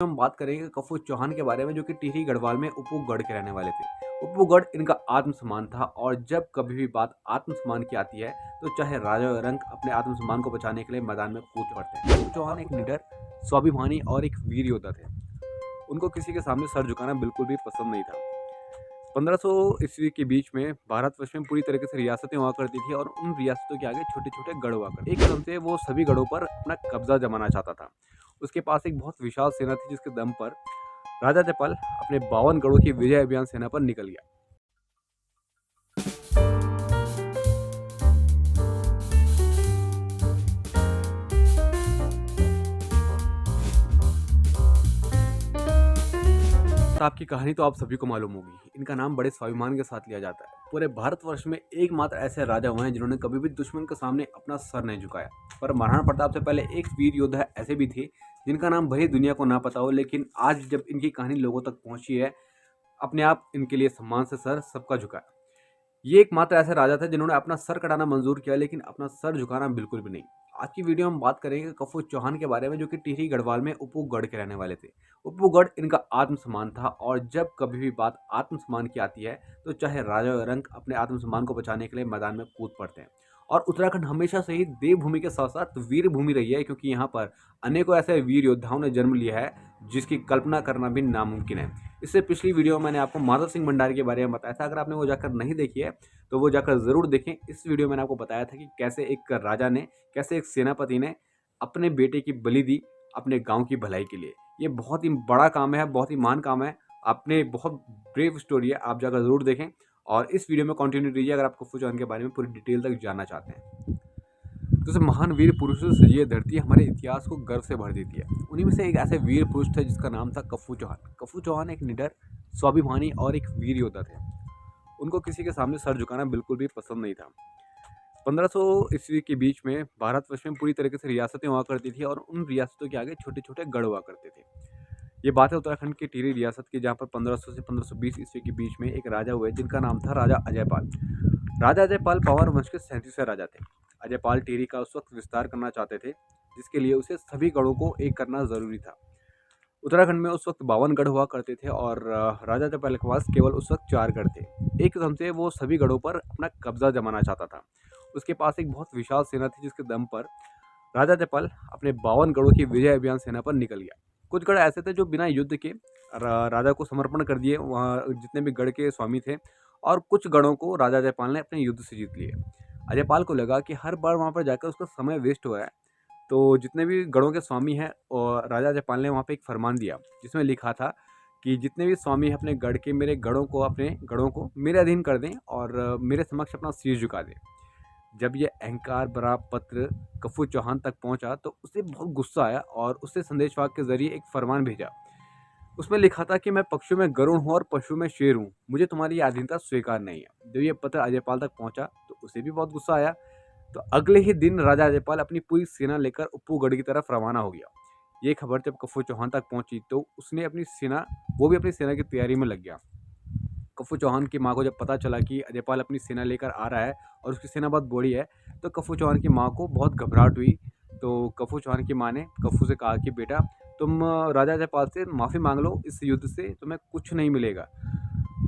हम बात करेंगे कफू चौहान के बारे में, जो कि टिहरी गढ़वाल में उपू गढ़ के रहने वाले थे। उपू गढ़ इनका आत्मसम्मान था, और जब कभी भी बात आत्मसम्मान की आती है तो चाहे राजा या रंक अपने आत्मसम्मान को बचाने के लिए मैदान में कूद पड़ते हैं। कफू चौहान एक निडर, स्वाभिमानी और एक वीर योद्धा थे। उनको किसी के सामने सर झुकाना बिल्कुल भी पसंद नहीं था। 1500 ईस्वी के बीच में भारतवर्ष में पूरी तरीके से रियासतें हुआ करती थी, और उन रियासतों के आगे छोटे छोटे गढ़ हुआ करते। एक कदम से वो सभी गढ़ों पर अपना कब्जा जमाना चाहता था। उसके पास एक बहुत विशाल सेना थी, जिसके दम पर राजा जयपाल अपने 52 गढ़ों की विजय अभियान सेना पर निकल गया। साहब की कहानी तो आप सभी को मालूम होगी। इनका नाम बड़े स्वाभिमान के साथ लिया जाता है। पूरे भारतवर्ष में एकमात्र ऐसे राजा हुए हैं जिन्होंने कभी भी दुश्मन के सामने अपना सर नहीं झुकाया। पर महाराणा प्रताप से पहले एक वीर योद्धा ऐसे भी थे जिनका नाम भले दुनिया को ना पता हो, लेकिन आज जब इनकी कहानी लोगों तक पहुंची है, अपने आप इनके लिए सम्मान से सर सबका झुकाया। ये एकमात्र ऐसे राजा थे जिन्होंने अपना सर कटाना मंजूर किया, लेकिन अपना सर झुकाना बिल्कुल भी नहीं। आज की वीडियो में हम बात करेंगे कफू चौहान के बारे में, जो कि टिहरी गढ़वाल में उपू गढ़ के रहने वाले थे। उपू गढ़ इनका आत्मसम्मान था, और जब कभी भी बात आत्मसम्मान की आती है तो चाहे राजा या रंक अपने आत्मसम्मान को बचाने के लिए मैदान में कूद पड़ते हैं। और उत्तराखंड हमेशा से ही देवभूमि के साथ साथ वीर भूमि रही है, क्योंकि यहाँ पर अनेकों ऐसे वीर योद्धाओं ने जन्म लिया है जिसकी कल्पना करना भी नामुमकिन है। इससे पिछली वीडियो में मैंने आपको माधव सिंह भंडारी के बारे में बताया था। अगर आपने वो जाकर नहीं देखी है तो वो जाकर ज़रूर देखें। इस वीडियो में मैंने आपको बताया था कि कैसे एक राजा ने, कैसे एक सेनापति ने अपने बेटे की बलि दी अपने गांव की भलाई के लिए। ये बहुत ही बड़ा काम है, बहुत ही महान काम है। आपने बहुत ब्रेव स्टोरी है, आप जाकर ज़रूर देखें। और इस वीडियो में कंटिन्यू कीजिए अगर आप कफू चौहान के बारे में पूरी डिटेल तक जानना चाहते हैं। तो महान वीर पुरुषों से सजी धरती हमारे इतिहास को गर्व से भर देती है। उन्हीं में से एक ऐसे वीर पुरुष थे जिसका नाम था कफू चौहान। कफू चौहान एक निडर, स्वाभिमानी और एक वीर योद्धा थे। उनको किसी के सामने सर झुकाना बिल्कुल भी पसंद नहीं था। 1500 ईस्वी के बीच में भारतवर्ष में पूरी तरीके से रियासतें हुआ करती थी, और उन रियासतों के आगे छोटे छोटे गढ़ हुआ करते थे। ये बात है उत्तराखंड की टिहरी रियासत की, जहाँ पर 1500 से 1520 ईस्वी के बीच में एक राजा हुए जिनका नाम था राजा अजयपाल। राजा अजयपाल पंवार वंश के 37वें राजा थे। अजयपाल टिहरी का उस वक्त विस्तार करना चाहते थे, जिसके लिए उसे सभी गढ़ों को एक करना जरूरी था। उत्तराखंड में उस वक्त 52 गढ़ हुआ करते थे, और राजा जयपाल के पास केवल उस वक्त 4 गढ़ थे। एकदम से वो सभी गढ़ों पर अपना कब्जा जमाना चाहता था। उसके पास एक बहुत विशाल सेना थी, जिसके दम पर राजा जयपाल अपने 52 गढ़ों की विजय अभियान सेना पर निकल गया। कुछ गढ़ ऐसे थे जो बिना युद्ध के राजा को समर्पण कर दिए, वहाँ जितने भी गढ़ के स्वामी थे, और कुछ गढ़ों को राजा जयपाल ने अपने युद्ध से जीत लिए। अजयपाल को लगा कि हर बार वहाँ पर जाकर उसका समय वेस्ट हो रहा है, तो जितने भी गढ़ों के स्वामी हैं, और राजा जयपाल ने वहाँ पे एक फरमान दिया जिसमें लिखा था कि जितने भी स्वामी हैं अपने गढ़ के, मेरे गढ़ों को, अपने गढ़ों को मेरे अधीन कर दें और मेरे समक्ष अपना शीश झुका दें। जब ये अहंकार भरा पत्र कफू चौहान तक पहुंचा तो उसे बहुत गुस्सा आया, और उससे संदेशवाहक के जरिए एक फरमान भेजा। उसमें लिखा था कि मैं पक्षियों में गरुड़ हूँ और पशु में शेर हूँ, मुझे तुम्हारी ये अधीनता स्वीकार नहीं है। जब ये पत्र अजयपाल तक पहुंचा तो उसे भी बहुत गुस्सा आया। तो अगले ही दिन राजा अजयपाल अपनी पूरी सेना लेकर उपू की तरफ रवाना हो गया। ये खबर जब कफू चौहान तक पहुंची तो उसने अपनी सेना, वो भी अपनी सेना की तैयारी में लग गया। कफू चौहान की माँ को जब पता चला कि अजयपाल अपनी सेना लेकर आ रहा है और उसकी सेना बहुत बड़ी है, तो कफू चौहान की माँ को बहुत घबराहट हुई। तो कफू चौहान की माँ ने कफू से कहा कि बेटा, तुम राजा जयपाल से माफ़ी मांग लो, इस युद्ध से तुम्हें कुछ नहीं मिलेगा।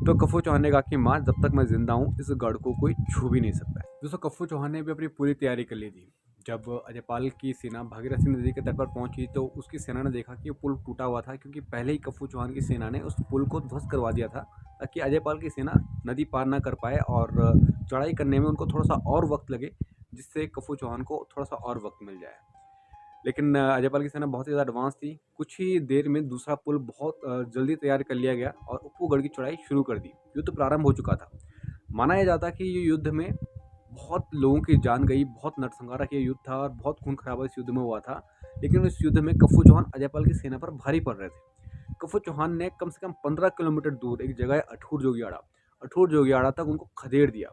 तो कफू चौहान ने कहा कि माँ, जब तक मैं जिंदा हूँ इस गढ़ को कोई छू भी नहीं सकता है। दोस्तों, कफू चौहान ने भी अपनी पूरी तैयारी कर ली थी। जब अजयपाल की सेना भागीरथी नदी के तट पर पहुंची तो उसकी सेना ने देखा कि पुल टूटा हुआ था, क्योंकि पहले ही कफू चौहान की सेना ने उस पुल को ध्वस्त करवा दिया था, ताकि अजयपाल की सेना नदी पार ना कर पाए और चढ़ाई करने में उनको थोड़ा सा और वक्त लगे, जिससे कफू चौहान को थोड़ा सा और वक्त मिल जाए। लेकिन अजयपाल की सेना बहुत ही ज़्यादा एडवांस थी। कुछ ही देर में दूसरा पुल बहुत जल्दी तैयार कर लिया गया और उपू की चढ़ाई शुरू कर दी। युद्ध प्रारंभ हो चुका था। माना यह जाता कि ये युद्ध में बहुत लोगों की जान गई, बहुत नरसंहार किया युद्ध था और बहुत खून खराबा इस युद्ध में हुआ था। लेकिन इस युद्ध में कफू चौहान अजयपाल की सेना पर भारी पड़ रहे थे। कफू चौहान ने कम से कम 15 किलोमीटर दूर एक जगह है अठूर जोगियाड़ा तक उनको खदेड़ दिया।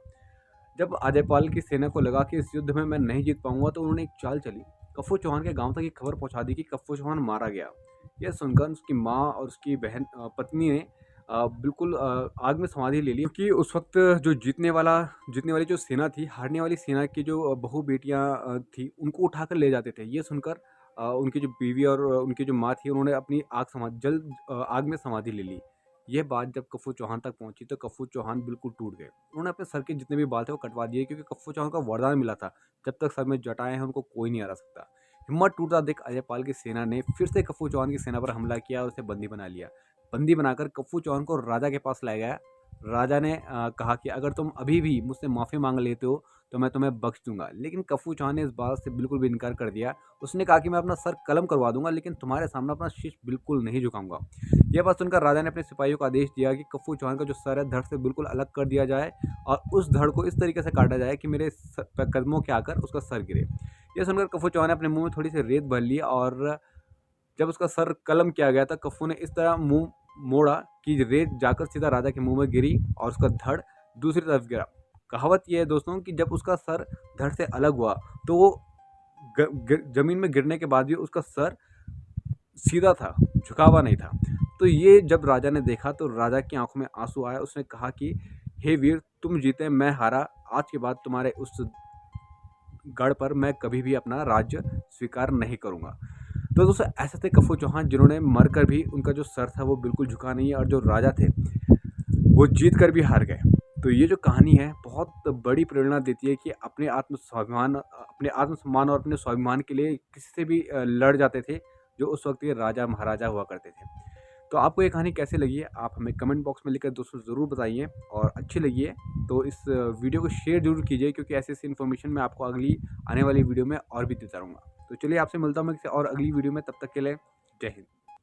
जब अजयपाल की सेना को लगा कि इस युद्ध में मैं नहीं जीत पाऊंगा, तो उन्होंने एक चाल चली। कफू चौहान के गांव तक ये खबर पहुंचा दी कि कफू चौहान मारा गया। यह सुनकर उसकी माँ और उसकी बहन पत्नी ने बिल्कुल आग में समाधि ले ली, क्योंकि उस वक्त जो जीतने वाली जो सेना थी, हारने वाली सेना की जो बहू बेटियां थी, उनको उठाकर ले जाते थे। ये सुनकर उनकी जो बीवी और उनकी जो माँ थी उन्होंने अपनी आग में समाधि ले ली। यह बात जब कफू चौहान तक पहुंची तो कफू चौहान बिल्कुल टूट गए। उन्होंने अपने सर के जितने भी बाल थे वो कटवा दिए, क्योंकि कफू चौहान का वरदान मिला था, जब तक सर में जटाएं हैं उनको कोई नहीं हरा सकता। हिम्मत टूटता देख अजयपाल की सेना ने फिर से कफू चौहान की सेना पर हमला किया और उसे बंदी बना लिया। बंदी बनाकर कफू चौहान को राजा के पास लाया गया। राजा ने कहा कि अगर तुम अभी भी मुझसे माफ़ी मांग लेते हो तो मैं तुम्हें बख्श दूंगा, लेकिन कफू चौहान ने इस बात से बिल्कुल भी इनकार कर दिया। उसने कहा कि मैं अपना सर कलम करवा दूंगा, लेकिन तुम्हारे सामने अपना शीश बिल्कुल नहीं झुकाऊंगा। यह बात सुनकर राजा ने अपने सिपाहियों को आदेश दिया कि कफू चौहान का जो सर है धड़ से बिल्कुल अलग कर दिया जाए और उस धड़ को इस तरीके से काटा जाए कि मेरे कदमों के आकर उसका सर गिरे। यह सुनकर कफू चौहान ने अपने मुंह में थोड़ी सी रेत भर ली और जब उसका सर कलम किया गया था, कफू ने इस तरह मुंह मोड़ा कि रेत जाकर सीधा राजा के मुंह में गिरी और उसका धड़ दूसरी तरफ गिरा। कहावत यह है दोस्तों कि जब उसका सर धड़ से अलग हुआ तो वो जमीन में गिरने के बाद भी उसका सर सीधा था, झुका हुआ नहीं था। तो ये जब राजा ने देखा तो राजा की आंखों में आंसू आया। उसने कहा कि हे वीर, तुम जीते, मैं हारा। आज के बाद तुम्हारे उस गढ़ पर मैं कभी भी अपना राज्य स्वीकार नहीं करूंगा। तो दोस्तों ऐसे थे कफू चौहान, जिन्होंने मरकर भी उनका जो सर था वो बिल्कुल झुका नहीं, और जो राजा थे वो जीत कर भी हार गए। तो ये जो कहानी है बहुत बड़ी प्रेरणा देती है कि अपने आत्मसम्मान और अपने स्वाभिमान के लिए किसी से भी लड़ जाते थे, जो उस वक्त के राजा महाराजा हुआ करते थे। तो आपको ये कहानी कैसी लगी है आप हमें कमेंट बॉक्स में लिखकर दोस्तों ज़रूर बताइए, और अच्छी लगी है तो इस वीडियो को शेयर जरूर कीजिए, क्योंकि ऐसी ऐसी इन्फॉर्मेशन मैं आपको अगली आने वाली वीडियो में और भी देता रहूँगा। तो चलिए आपसे मिलता हूँ मैं किसी और अगली वीडियो में, तब तक के लिए जय हिंद।